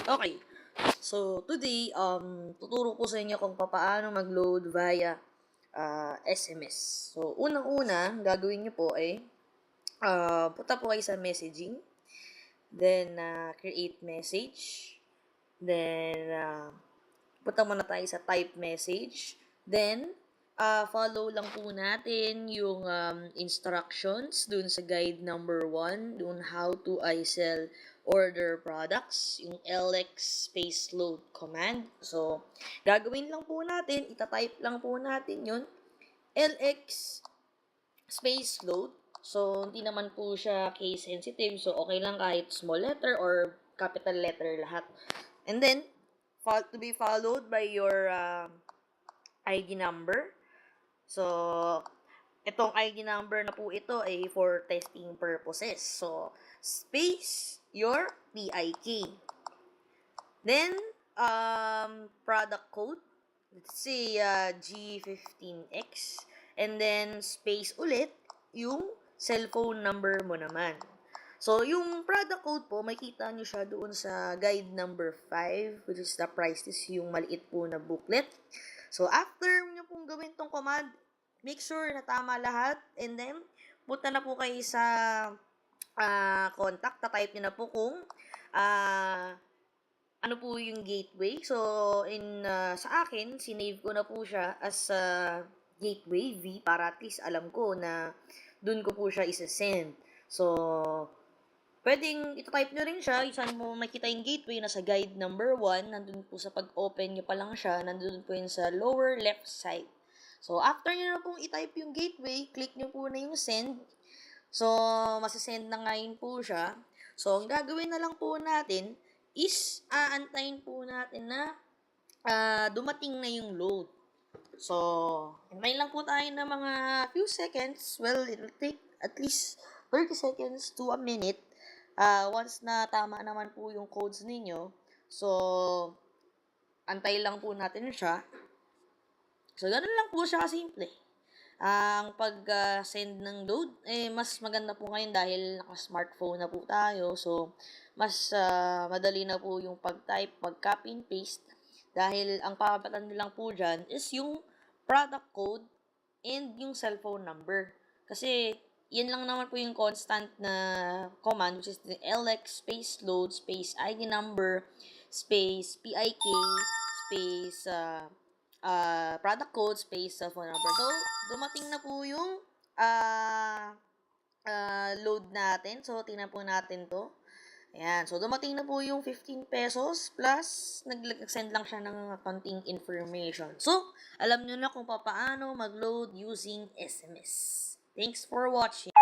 Okay. So, today, tuturo ko sa inyo kung paano mag-load via SMS. So, unang-una, gagawin nyo po ay punta po kayo sa messaging. Then, create message. Then, punta muna tayo sa type message. Then, follow lang po natin yung instructions dun sa guide number 1 dun how to sell order products, yung LX space load command. So, gagawin lang po natin, itatype lang po natin yun, LX space load. So, hindi naman po siya case sensitive. So, okay lang kahit small letter or capital letter lahat. And then, to be followed by your ID number. So, itong ID number na po ito ay for testing purposes. So, space your PIK. Then, product code. Let's say G15X. And then, space ulit yung cellphone number mo naman. So, yung product code po, makita nyo siya doon sa guide number 5, which is the price list, yung maliit po na booklet. So, after nyo pong gawin tong command, make sure na tama lahat. And then, punta na po kayo sa contact. Type nyo na po kung ano po yung gateway. So, sa akin, sinave ko na po siya as gateway V para at least alam ko na dun ko po siya isa-send. So, pwedeng ito-type nyo rin siya, saan mo makita yung gateway, nasa guide number 1, nandun po sa pag-open nyo pa lang siya, nandun po yun sa lower left side. So, after nyo na pong i-type yung gateway, click nyo po na yung send. So, masasend na ngayon po siya. So, ang gagawin na lang po natin is aantayin po natin na dumating na yung load. So, hintayin lang po tayo ng mga few seconds. Well, it'll take at least 30 seconds to a minute. Once na tama naman po yung codes ninyo. So, antay lang po natin siya. So, ganun lang po siya kasimple. Ang pag-send ng load, mas maganda po ngayon dahil naka-smartphone na po tayo. So, mas madali na po yung pag-type, pag-copy and paste. Dahil ang papapatan nyo lang po dyan is yung product code and yung cellphone number. Kasi, yan lang naman po yung constant na command, which is the LX space load, space ID number, space PIK, space product code, space phone number. So, dumating na po yung load natin. So, tingnan po natin to. Ayan. So, dumating na po yung 15 pesos plus nag-send lang siya ng konting information. So, alam nyo na kung paano mag-load using SMS. Thanks for watching.